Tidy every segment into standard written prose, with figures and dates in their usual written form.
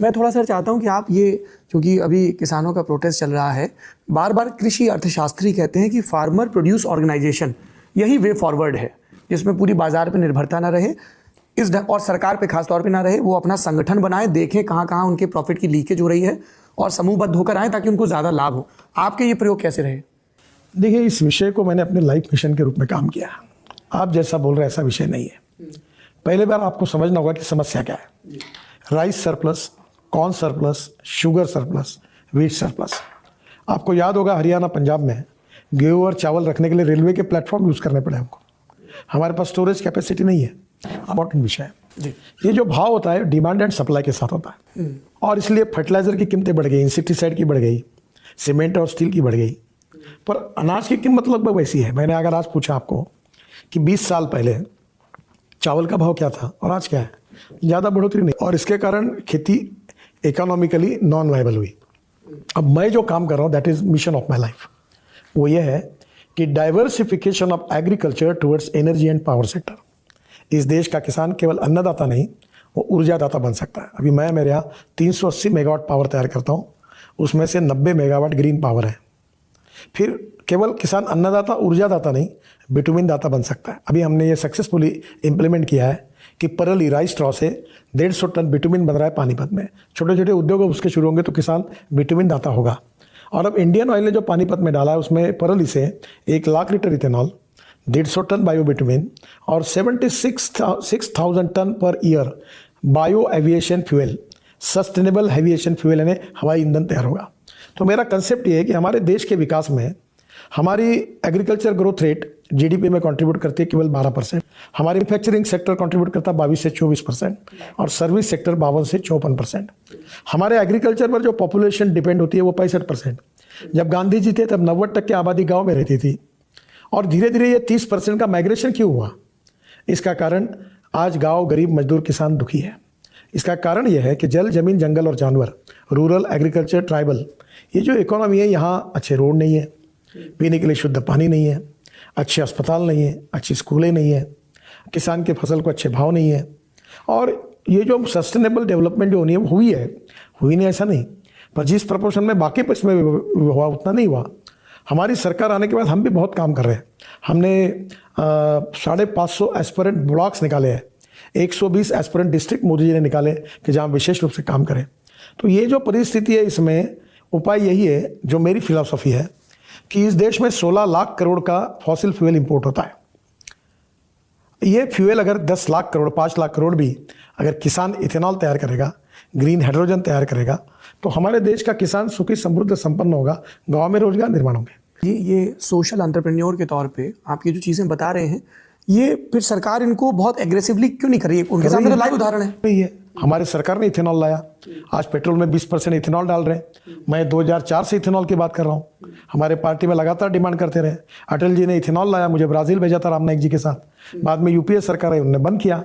मैं थोड़ा सा चाहता हूं कि आप ये, क्योंकि अभी किसानों का प्रोटेस्ट चल रहा है, बार बार कृषि अर्थशास्त्री कहते हैं कि फार्मर प्रोड्यूस ऑर्गेनाइजेशन यही वे फॉरवर्ड है, जिसमें पूरी बाजार पे निर्भरता ना रहे, और सरकार पे खास तौर पे ना रहे। वो अपना संगठन बनाए, देखें कहाँ कहाँ उनके प्रॉफिट की लीकेज हो रही है और समूहबद्ध होकर आए ताकि उनको ज़्यादा लाभ हो। आपके ये प्रयोग कैसे रहे? देखिए, इस विषय को मैंने अपने लाइफ मिशन के रूप में काम किया। आप जैसा बोल रहे हैं ऐसा विषय नहीं है। पहले बार आपको समझना होगा कि समस्या क्या है। Rice surplus, corn surplus, sugar surplus, wheat surplus. आपको याद होगा हरियाणा पंजाब में गेहूँ और चावल रखने के लिए रेलवे के प्लेटफॉर्म यूज़ करने पड़े हमको। हमारे पास स्टोरेज कैपेसिटी नहीं है। इंपॉर्टेंट विषय है। ये जो भाव होता है डिमांड एंड सप्लाई के साथ होता है, और इसलिए फर्टिलाइजर की कीमतें बढ़ गई, इंसेक्टिसाइड की बढ़ गई, सीमेंट और स्टील की बढ़ गई, पर अनाज की कीमत लगभग वैसी है। मैंने अगर आज पूछा आपको कि 20 साल पहले चावल का भाव क्या था और आज क्या है, ज़्यादा बढ़ोतरी नहीं, और इसके कारण खेती इकोनॉमिकली नॉन वायबल हुई। अब मैं जो काम कर रहा हूँ, that is mission of my life, वो ये है कि diversification of agriculture towards energy and power sector. इस देश का किसान केवल अन्नदाता नहीं, वो ऊर्जादाता बन सकता है। अभी मैं मेरे यहाँ 380 मेगावाट पावर तैयार करता हूँ, उसमें से 90 मेगावाट ग्रीन पावर है। फिर केवल किसान अन्नदाता ऊर्जादाता नहीं, बिटुमिन दाता बन सकता है। अभी हमने ये सक्सेसफुली इम्प्लीमेंट किया है कि परली राइस स्ट्रॉ से 150 टन बिटुमिन बन रहा है पानीपत में। छोटे छोटे उद्योग उसके शुरू होंगे तो किसान बिटुमिन दाता होगा। और अब इंडियन ऑयल ने जो पानीपत में डाला है उसमें परली से 1 lakh litre ethanol, 150 ton bio bitumen और 76,000 ton per year bio aviation fuel, sustainable aviation fuel यानी हवाई ईंधन तैयार होगा। तो मेरा कंसेप्ट ये है कि हमारे देश के विकास में हमारी एग्रीकल्चर ग्रोथ रेट जीडीपी में कंट्रीब्यूट करती है केवल 12%, हमारी मैन्युफैक्चरिंग सेक्टर कंट्रीब्यूट करता है 22 से 24% और सर्विस सेक्टर 52 से 54%। हमारे एग्रीकल्चर पर जो पॉपुलेशन डिपेंड होती है वो 65%। जब गांधी जी थे तब 90% आबादी गाँव में रहती थी, और धीरे धीरे ये 30% का माइग्रेशन क्यों हुआ? इसका कारण आज गाँव, गरीब, मजदूर, किसान दुखी है। इसका कारण यह है कि जल, जमीन, जंगल और जानवर, रूरल, एग्रीकल्चर, ट्राइबल, ये जो इकोनॉमी है, यहाँ अच्छे रोड नहीं है, पीने के लिए शुद्ध पानी नहीं है, अच्छे अस्पताल नहीं है, अच्छी स्कूलें नहीं है, किसान के फसल को अच्छे भाव नहीं है। और ये जो सस्टेनेबल डेवलपमेंट जो होनी है वो हुई नहीं ऐसा नहीं, पर जिस प्रपोर्शन में बाकी इसमें हुआ उतना नहीं हुआ। हमारी सरकार आने के बाद हम भी बहुत काम कर रहे हैं। हमने 550 एस्पिरेंट ब्लॉक्स निकाले हैं, 120 एस्पिरेंट डिस्ट्रिक्ट मोदी जी ने निकाले कि जहाँ विशेष रूप से काम करें। तो ये जो परिस्थिति है, इसमें उपाय यही है, जो मेरी फिलॉसफी है, कि इस देश में 16 लाख करोड़ का फॉसिल फ्यूल इंपोर्ट होता है। ये फ्यूल अगर 10 लाख करोड़, 5 लाख करोड़ भी अगर किसान इथेनॉल तैयार करेगा, ग्रीन हाइड्रोजन तैयार करेगा, तो हमारे देश का किसान सुखी, समृद्ध, संपन्न होगा, गाँव में रोजगार निर्माण होंगे। ये सोशल एंटरप्रेन्योर के तौर पे आप ये जो चीज़ें बता रहे हैं, ये फिर सरकार इनको बहुत एग्रेसिवली क्यों नहीं कर रही है? उनके सामने तो लाइव उदाहरण है। हमारी सरकार ने इथेनॉल लाया, आज पेट्रोल में 20% इथेनॉल डाल रहे हैं। मैं 2004 से इथेनॉल की बात कर रहा हूँ। हमारे पार्टी में लगातार डिमांड करते रहे। अटल जी ने इथेनॉल लाया, मुझे ब्राज़ील भेजा था राम नाईक जी के साथ। बाद में यूपीए सरकार आई, उन्होंने बंद किया।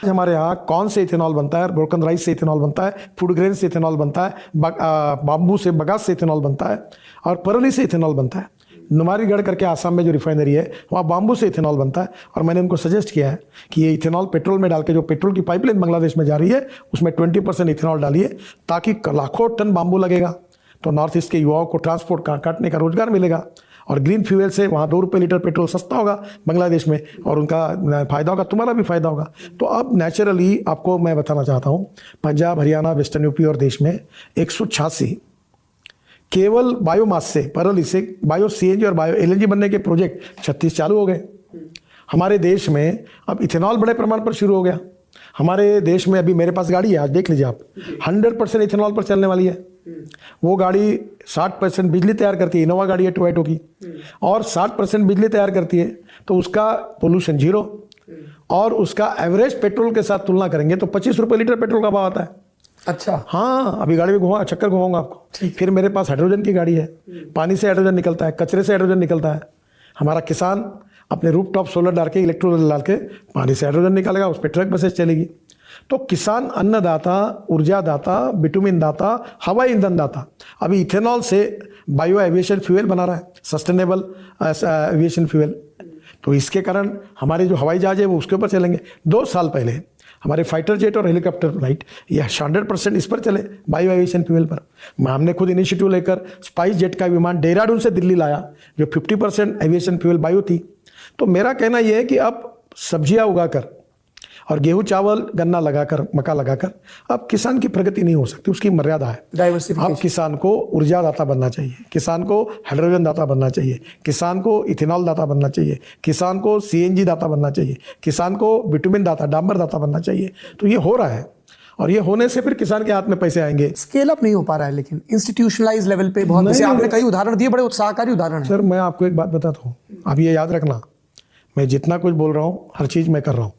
हमारे यहाँ कॉर्न से इथेनॉल बनता है, ब्रोकन राइस से इथेनॉल बनता है, फूड ग्रेन से इथेनॉल बनता है, बाम्बू से, बगास से इथेनॉल बनता है, और परली से इथेनॉल बनता है। नुमारीगढ़ करके आसाम में जो रिफाइनरी है, वहाँ बाम्बू से इथेनॉल बनता है। और मैंने उनको सजेस्ट किया है कि ये इथेनॉल पेट्रोल में डाल के, जो पेट्रोल की पाइपलाइन बांग्लादेश में जा रही है, उसमें 20% इथेनॉल डालिए, ताकि लाखों टन बाम्बू लगेगा तो नॉर्थ ईस्ट के युवाओं को ट्रांसपोर्ट काटने का रोजगार मिलेगा। और ग्रीन फ्यूल से वहाँ 2 रुपये लीटर पेट्रोल सस्ता होगा बांग्लादेश में, और उनका फ़ायदा होगा, तुम्हारा भी फ़ायदा होगा। तो अब नेचुरली आपको मैं बताना चाहता हूँ, पंजाब, हरियाणा, वेस्टर्न यूपी और देश में 186 केवल बायोमास से, परली से बायो सीएनजी और बायो एलएनजी बनने के प्रोजेक्ट 36 चालू हो गए। हमारे देश में अब इथेनॉल बड़े प्रमाण पर शुरू हो गया। हमारे देश में अभी मेरे पास गाड़ी है, आज देख लीजिए आप, 100% इथेनॉल पर चलने वाली है। वो गाड़ी 60% बिजली तैयार करती है, इनोवा गाड़ी है टोयोटो की, और 60% बिजली तैयार करती है, तो उसका पोल्यूशन 0, और उसका एवरेज पेट्रोल के साथ तुलना करेंगे तो 25 रुपये लीटर पेट्रोल का भाव आता है। अच्छा, हाँ, अभी गाड़ी में चक्कर घुमाऊंगा आपको। फिर मेरे पास हाइड्रोजन की गाड़ी है, पानी से हाइड्रोजन निकलता है, कचरे से हाइड्रोजन निकलता है। हमारा किसान अपने रूफटॉप सोलर डाल के, इलेक्ट्रोल डाल के पानी से हाइड्रोजन निकालेगा, उस पर ट्रक बसेस चलेगी। तो किसान अन्नदाता, ऊर्जादाता, बिटुमिन दाता, हवाई ईंधन दाता। अभी इथेनॉल से बायो एविएशन फ्यूल बना रहा है, सस्टेनेबल एविएशन फ्यूल। तो इसके कारण हमारे जो हवाई जहाज है वो उसके ऊपर चलेंगे। 2 साल पहले हमारे फाइटर जेट और हेलीकॉप्टर फ्लाइट ये 100% इस पर चले, बायो एविएशन फ्यूल पर। हमने खुद इनिशिएटिव लेकर स्पाइस जेट का विमान देहरादून से दिल्ली लाया, जो 50% एविएशन फ्यूल बायो थी। तो मेरा कहना यह है कि अब सब्जियां उगाकर और गेहूं चावल गन्ना लगाकर मक्का लगाकर अब किसान की प्रगति नहीं हो सकती, उसकी मर्यादा है। डाइवर्सिफिकेशन। अब किसान को ऊर्जा दाता बनना चाहिए, किसान को हाइड्रोजन दाता बनना चाहिए, किसान को इथेनॉल दाता बनना चाहिए, किसान को सीएनजी दाता बनना चाहिए, किसान को बिटुमिन दाता, डांबर दाता बनना चाहिए। तो ये हो रहा है और ये होने से फिर किसान के हाथ में पैसे आएंगे। स्केल अप नहीं हो पा रहा है, लेकिन इंस्टीट्यूशनलाइज लेवल पे बहुत, जैसे आपने कई उदाहरण दिए, बड़े उत्साहकारी उदाहरण है। सर मैं आपको एक बात बताता हूँ, आप ये याद रखना, मैं जितना कुछ बोल रहा हूँ हर चीज़ मैं कर रहा हूँ।